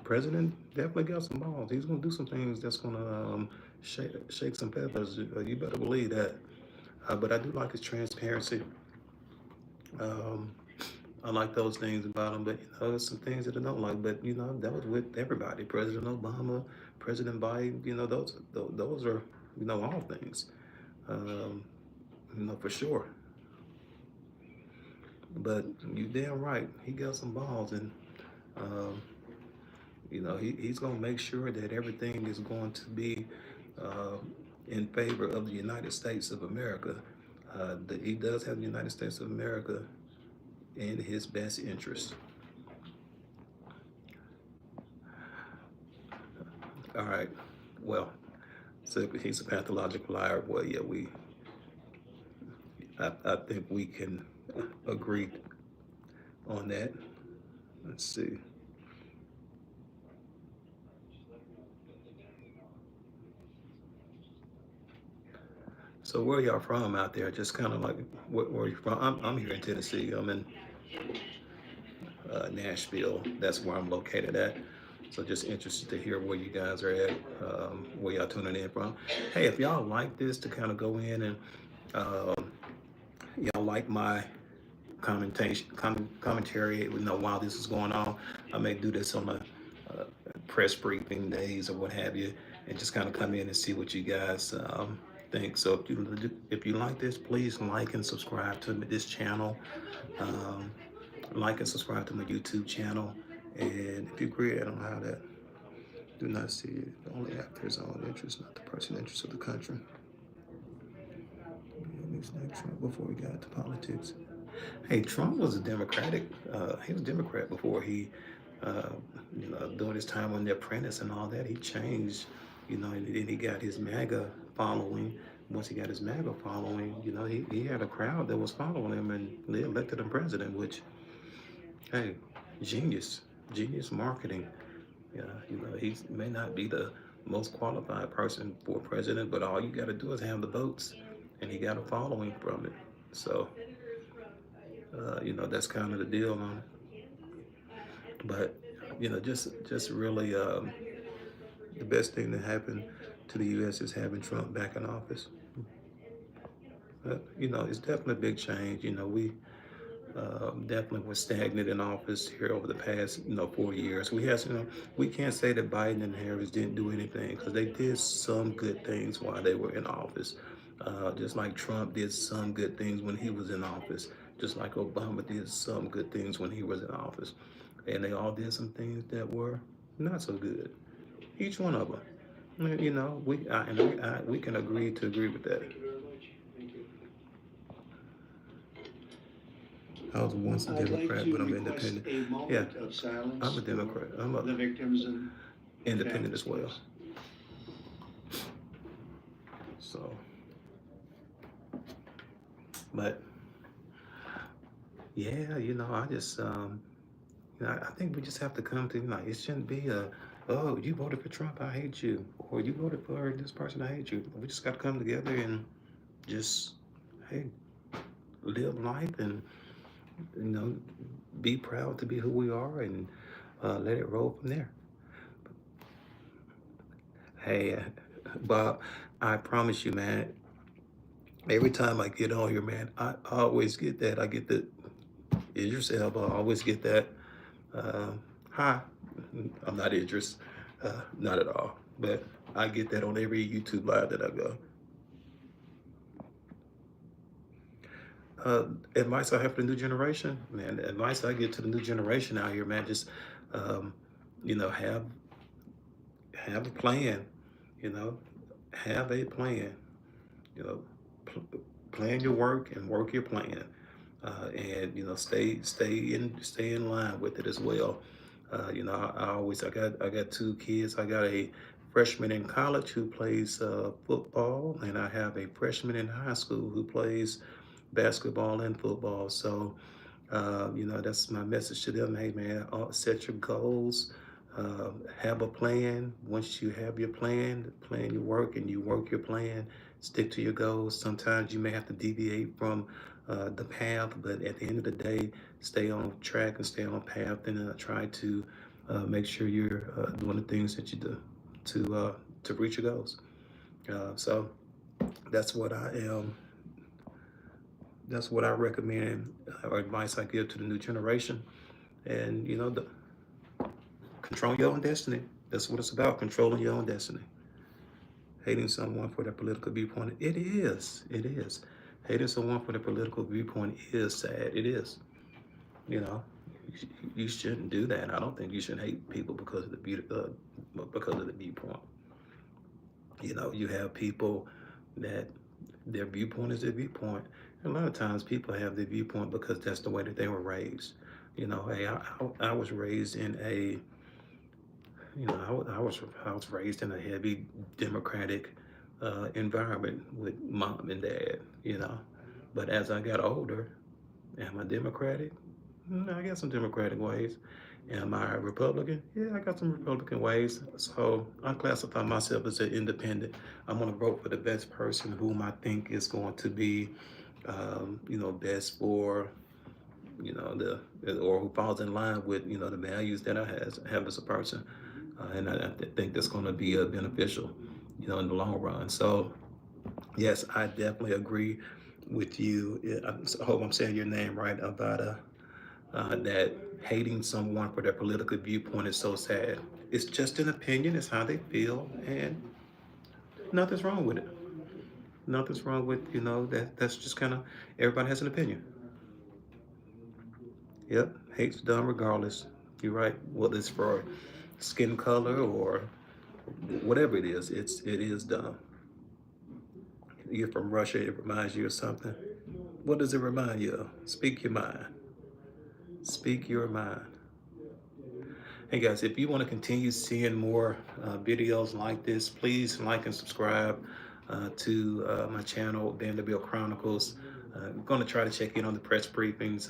president definitely got some balls. He's gonna do some things that's gonna shake some peppers. You better believe that. But I do like his transparency. Um, I like those things about him. But you know, there's some things that I don't like. But you know, that was with everybody. President Obama, President Biden. You know, those are, you know, all things. Um, you know, for sure. But you damn right, he got some balls, and um, you know, he's gonna make sure that everything is going to be uh, in favor of the United States of America. That he does have the United States of America in his best interest. All right. Well, so if he's a pathological liar, well, yeah, I think we can agree on that. Let's see. So where y'all from out there? Just kind of like, where are you from? I'm here in Tennessee. I'm in Nashville. That's where I'm located at. So just interested to hear where you guys are at, where y'all tuning in from. Hey, if y'all like this, to kind of go in and y'all like my commentary, you know, while this is going on, I may do this on a press briefing days or what have you, and just kind of come in and see what you guys think. So if you like this, please like and subscribe to this channel. Um, like and subscribe to my YouTube channel. And if you agree, I don't know how that. Do not see it only after his own interest, not the personal interest of the country. Trump before he got into politics. Hey, Trump was a Democratic. He was a Democrat before he, uh, you know, during his time on The Apprentice and all that. He changed, you know, and then he got his MAGA following. Once he got his MAGA following, you know, he had a crowd that was following him, and they elected him president. Which, hey, genius, genius marketing. Yeah, you know, he may not be the most qualified person for president, but all you got to do is have the votes, and he got a following from it. So, you know, that's kind of the deal on it. But, you know, just really, the best thing that happened to the U.S. is having Trump back in office. But, you know, it's definitely a big change. You know, we definitely was stagnant in office here over the past, you know, 4 years. We have, you know, we can't say that Biden and Harris didn't do anything, because they did some good things while they were in office. Just like Trump did some good things when he was in office, just like Obama did some good things when he was in office, and they all did some things that were not so good. Each one of them. You know, we can agree to agree with that. I was once a Democrat, but I'm independent. Yeah, I'm a Democrat. I'm a independent as well. So, but yeah, you know, I just, you know, I think we just have to come to, like, it shouldn't be oh, you voted for Trump, I hate you, or you voted for this person, I hate you. We just got to come together and just, hey, live life, and you know, be proud to be who we are, and let it roll from there. Hey, Bob, I promise you, man, every time I get on here, man, I always get that. I get the Idris Elba. I always get that. Hi, I'm not Idris, not at all. But I get that on every YouTube live that I go. Advice I have for the new generation, man. The advice I give to the new generation out here, man, just you know, have a plan. You know, have a plan. You know, plan your work and work your plan. and stay in line with it as well. I got two kids. I got a freshman in college who plays football, and I have a freshman in high school who plays basketball and football. So that's my message to them. Hey, man, set your goals, have a plan. Once you have your plan, plan your work, and you work your plan, stick to your goals. Sometimes you may have to deviate from the path, but at the end of the day, stay on track and stay on path, and try to make sure you're doing the things that you do to reach your goals. So that's what I am. That's what I recommend, or advice I give to the new generation. And control your own destiny. That's what it's about, controlling your own destiny. Hating someone for their political viewpoint, it is. It is. Hating someone for their political viewpoint is sad. It is. You know, you shouldn't do that. I don't think you should hate people because of the viewpoint. You have people that their viewpoint is their viewpoint. And a lot of times people have their viewpoint because that's the way that they were raised. Hey, I was raised in a, I was raised in a heavy Democratic environment with mom and dad. But as I got older, am I Democratic? I got some Democratic ways. Am I a Republican? Yeah, I got some Republican ways. So I classify myself as an independent. I'm going to vote for the best person whom I think is going to be, best for, or who falls in line with, the values that I have as a person. And I think that's going to be beneficial, in the long run. So, yes, I definitely agree with you. I hope I'm saying your name right, about that hating someone for their political viewpoint is so sad. It's just an opinion. It's how they feel, and nothing's wrong with it. Nothing's wrong with That's just kind of, everybody has an opinion. Yep, hate's done regardless. You're right. Whether it's for skin color or whatever it is done. You're from Russia. It reminds you of something. What does it remind you of? Speak your mind. Speak your mind. Hey guys, if you want to continue seeing more videos like this, please like and subscribe to my channel, Vanderbilt Chronicles. I'm going to try to check in on the press briefings.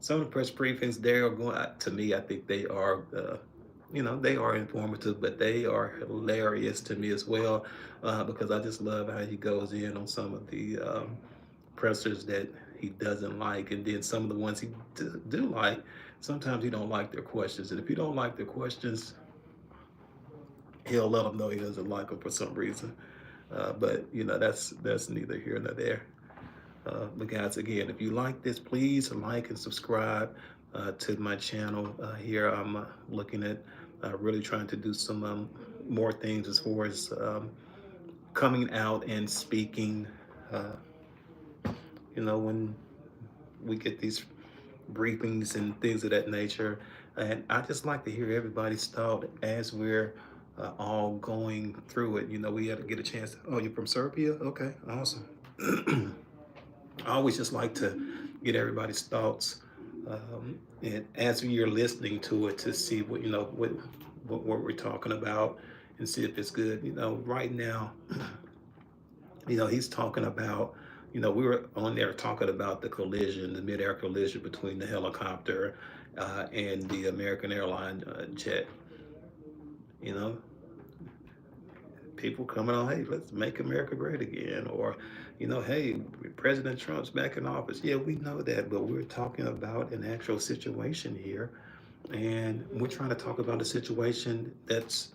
Some of the press briefings, they are going, to me, I think they are, they are informative, but they are hilarious to me as well, because I just love how he goes in on some of the pressers that he doesn't like, and then some of the ones he do like, sometimes he don't like their questions. And if you don't like their questions, he'll let them know he doesn't like them for some reason. But that's neither here nor there. But guys, again, if you like this, please like and subscribe to my channel. Here I'm looking at really trying to do some more things as far as coming out and speaking. When we get these briefings and things of that nature, and I just like to hear everybody's thought as we're all going through it. We had to get a chance. Oh, you're from Serbia? Okay, awesome. I always just like to get everybody's thoughts, and as you're listening to it, to see what we're talking about, and see if it's good. Right now, he's talking about. We were on there talking about the collision, the mid-air collision between the helicopter and the American airline jet. People coming on, hey, let's make America great again, or hey, President Trump's back in office. Yeah, we know that, but we're talking about an actual situation here, and we're trying to talk about a situation that's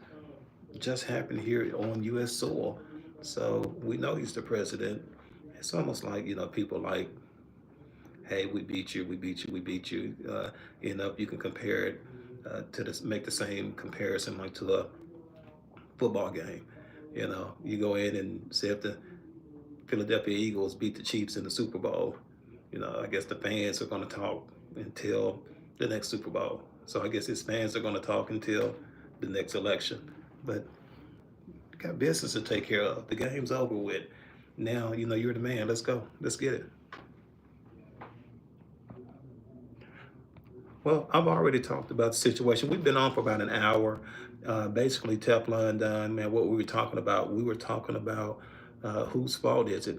just happened here on U.S. soil. So we know he's the president. It's almost like people like, hey, we beat you, we beat you, we beat you. You can compare it to this, make the same comparison like to a football game. You go in and say if the Philadelphia Eagles beat the Chiefs in the Super Bowl, I guess the fans are going to talk until the next Super Bowl. So I guess his fans are going to talk until the next election. But you got business to take care of. The game's over with. Now, you're the man. Let's go. Let's get it. Well, I've already talked about the situation. We've been on for about an hour. Basically, Teflon done, man, what we were talking about, we were talking about whose fault is it,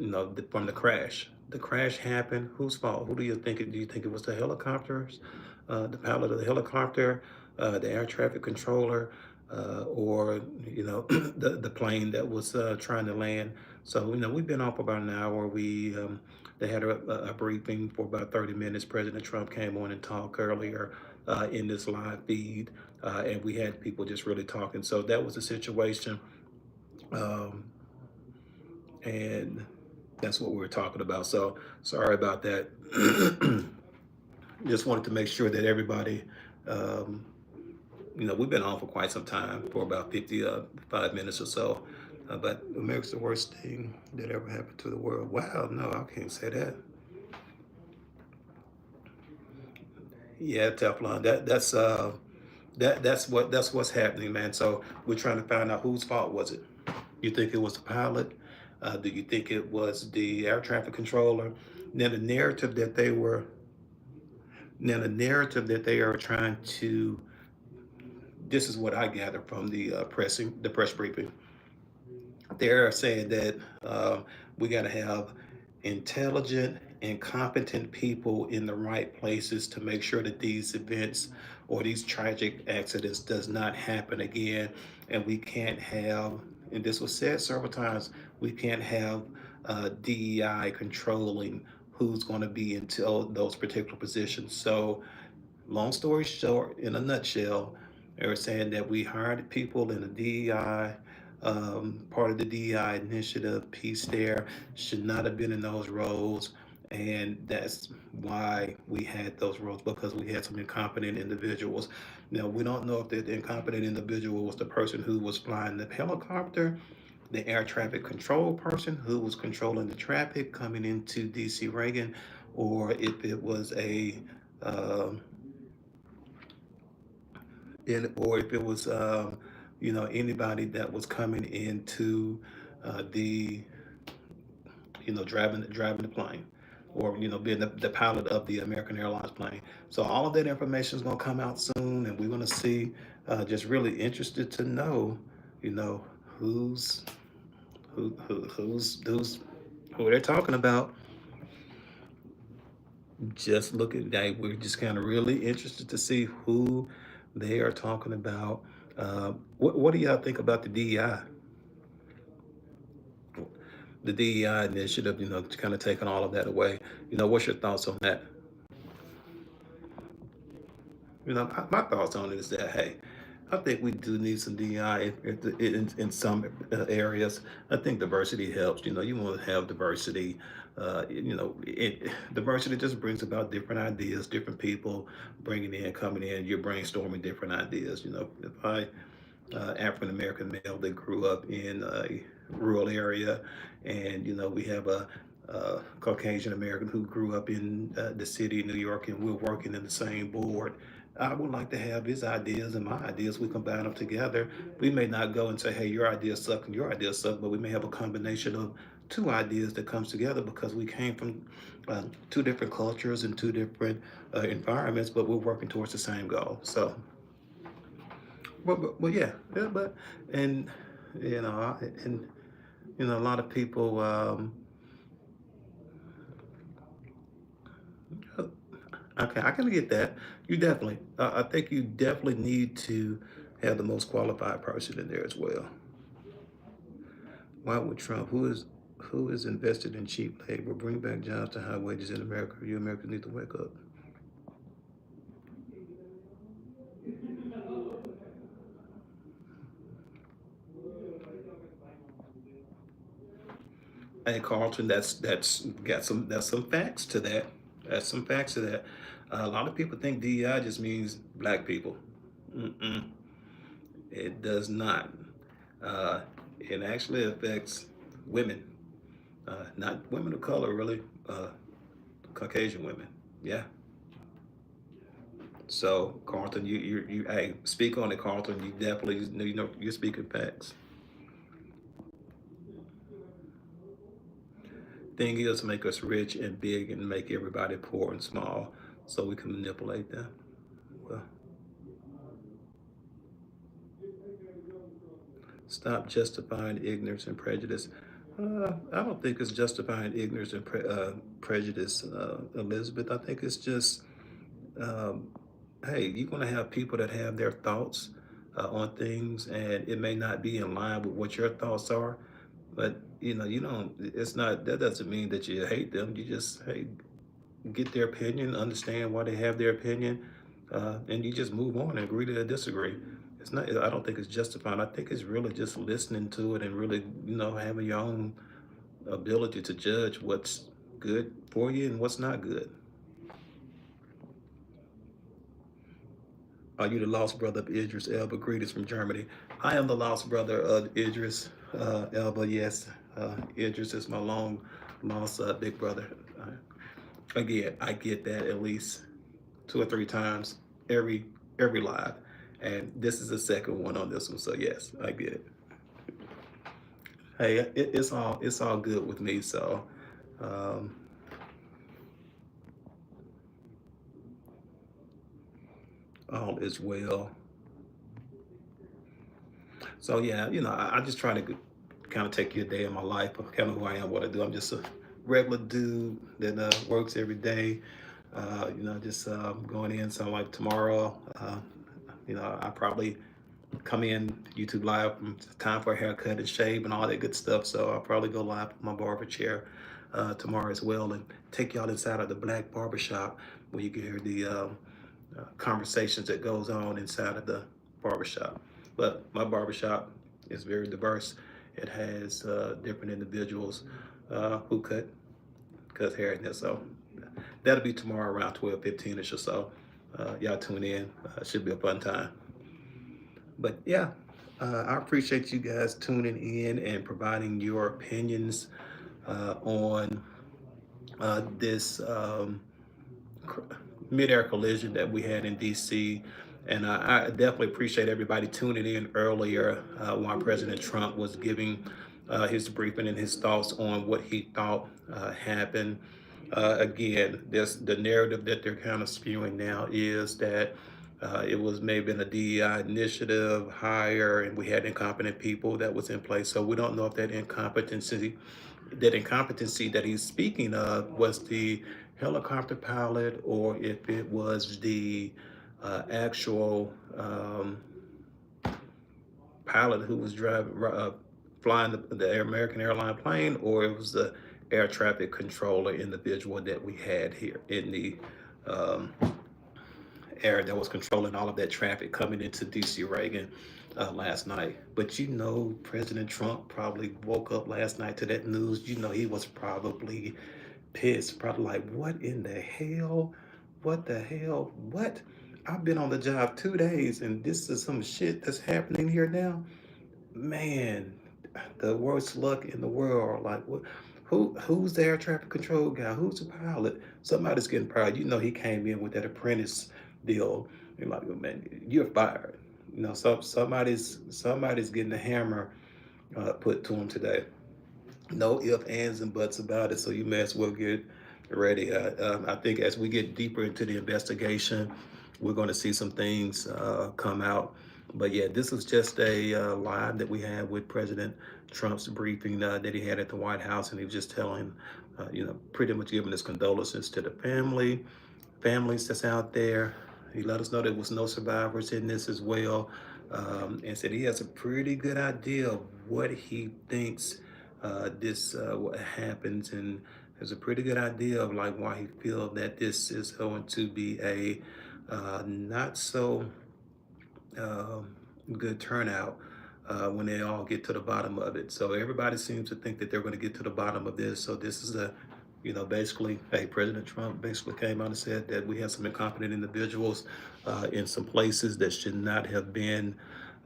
from the crash. The crash happened. Whose fault? Who do you think it? Do you think it was the helicopters, the pilot of the helicopter, the air traffic controller, or, the plane that was trying to land? So, we've been on for about an hour. They had a briefing for about 30 minutes. President Trump came on and talked earlier in this live feed, and we had people just really talking. So that was the situation, um, and that's what we were talking about. So sorry about that. Just wanted to make sure that everybody, um, we've been on for quite some time, for about 55 minutes or so. But America's the worst thing that ever happened to the world. Wow, no, I can't say that. Yeah, Teflon. That's what's happening, man. So we're trying to find out whose fault was it. You think it was the pilot? Do you think it was the air traffic controller? Now the narrative that they were now the narrative that they are trying to, this is what I gather from the press briefing. They're saying that we got to have intelligent and competent people in the right places to make sure that these events or these tragic accidents does not happen again. And we can't have, and this was said several times, we can't have DEI controlling who's going to be in those particular positions. So long story short, in a nutshell, they were saying that we hired people in the DEI, part of the DEI initiative piece there, should not have been in those roles. And that's why we had those roles, because we had some incompetent individuals. Now, we don't know if the incompetent individual was the person who was flying the helicopter, the air traffic control person who was controlling the traffic coming into DC Reagan, or if it was um, or if it was anybody that was coming into the driving the plane, or being the pilot of the American Airlines plane. So all of that information is going to come out soon, and we're going to see. Just really interested to know, you know, who's who they're talking about. Just looking, we're just kind of really interested to see who they are talking about. What do y'all think about the DEI? The DEI initiative, kind of taking all of that away. What's your thoughts on that? My thoughts on it is that, hey, I think we do need some DEI in some areas. I think diversity helps. You want to have diversity. Diversity just brings about different ideas, different people coming in. You're brainstorming different ideas. If I African American male that grew up in a rural area, and we have a Caucasian American who grew up in the city of New York, and we're working in the same board. I would like to have his ideas and my ideas. We combine them together. We may not go and say, "Hey, your ideas suck and your ideas suck," but we may have a combination of two ideas that comes together because we came from two different cultures and two different environments, but we're working towards the same goal. So. Well, yeah, but and and a lot of people. Okay, I can get that. You definitely. I think you definitely need to have the most qualified person in there as well. Why would Trump, who is invested in cheap labor, bring back jobs to high wages in America? You Americans need to wake up. Hey Carlton, that's some facts to that. That's some facts to that. A lot of people think DEI just means black people. Mm-mm, it does not. Uh, it actually affects women, not women of color, really. Caucasian women. Yeah. So Carlton, hey, speak on it, Carlton. You definitely, you're speaking facts. Thing is, make us rich and big, and make everybody poor and small, so we can manipulate them. stop justifying ignorance and prejudice. I don't think it's justifying ignorance and prejudice, Elizabeth. I think it's just, um, hey, you're going to have people that have their thoughts on things, and it may not be in line with what your thoughts are. But you don't. It's not. That doesn't mean that you hate them. You just, hey, get their opinion, understand why they have their opinion, and you just move on and agree to disagree. It's not. I don't think it's justified. I think it's really just listening to it and really, having your own ability to judge what's good for you and what's not good. Are you the lost brother of Idris Elba? Greetings from Germany. I am the lost brother of Idris Elba. Yes, Idris is my long lost big brother. Again, I get that at least 2 or 3 times every live, and this is the second one on this one. So yes, I get it. Hey, it's all good with me. So. Um, all is well. So yeah, I just try to kind of take you a day in my life, kind of who I am, what I do. I'm just a regular dude that works every day. Just going in. So like tomorrow, I probably come in YouTube live. Time for a haircut and shave and all that good stuff. So I'll probably go live with my barber chair tomorrow as well, and take y'all inside of the Black Barbershop where you can hear the conversations that goes on inside of the barbershop. But my barbershop is very diverse. It has different individuals who cut hair in there. So that'll be tomorrow around 12:15ish or so. Y'all tune in. Should be a fun time. But yeah, I appreciate you guys tuning in and providing your opinions on this mid-air collision that we had in DC. And I definitely appreciate everybody tuning in earlier while President Trump was giving his briefing and his thoughts on what he thought happened. Again, the narrative that they're kind of spewing now is that it was maybe a DEI initiative hire, and we had incompetent people that was in place. So we don't know if that incompetency that he's speaking of was the helicopter pilot or if it was the actual pilot who was flying the American airline plane, or it was the air traffic controller individual that we had here in the air that was controlling all of that traffic coming into DC Reagan last night. But President Trump probably woke up last night to that news. He was probably pissed, probably like, what in the hell? What the hell? What? I've been on the job 2 days and this is some shit that's happening here now. Man, the worst luck in the world. Like, what? Who's the air traffic control guy? Who's the pilot? Somebody's getting fired. He came in with that apprentice deal. You're like, man, you're fired. Somebody's getting the hammer put to him today. No ifs, ands, and buts about it. So you may as well get ready. I think as we get deeper into the investigation, we're going to see some things come out. But yeah, this is just a live that we had with President Trump's briefing that he had at the White House, and he was just telling, pretty much giving his condolences to the families that's out there. He let us know there was no survivors in this as well, and said he has a pretty good idea of what he thinks what happens, and has a pretty good idea of like why he feels that this is going to be a not so good turnout when they all get to the bottom of it. So everybody seems to think that they're going to get to the bottom of this. So this is basically, hey, President Trump basically came out and said that we have some incompetent individuals in some places that should not have been,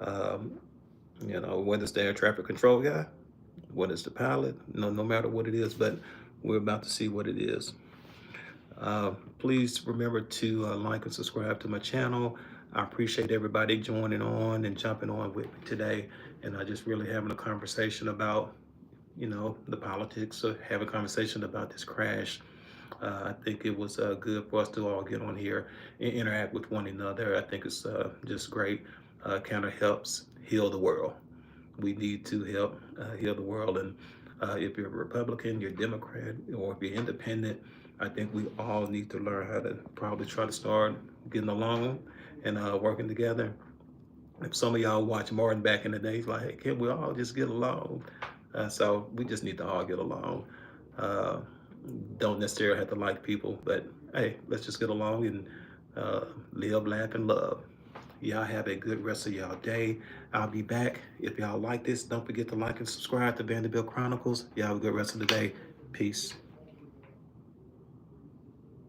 whether it's the air traffic control guy, whether it's the pilot, no matter what it is, but we're about to see what it is. Please remember to like and subscribe to my channel. I appreciate everybody joining on and jumping on with me today, and just really having a conversation about, the politics, or have a conversation about this crash. I think it was good for us to all get on here and interact with one another. I think it's just great. Kind of helps heal the world. we need to help heal the world. And if you're a Republican, you're Democrat, or if you're independent, I think we all need to learn how to probably try to start getting along and working together. If some of y'all watch Martin back in the days, like, hey, can we all just get along? So we just need to all get along. Uh, don't necessarily have to like people, but hey, let's just get along and live, laugh, and love. Y'all have a good rest of y'all day. I'll be back. If y'all like this, don't forget to like and subscribe to Vanderbilt Chronicles. Y'all have a good rest of the day. Peace.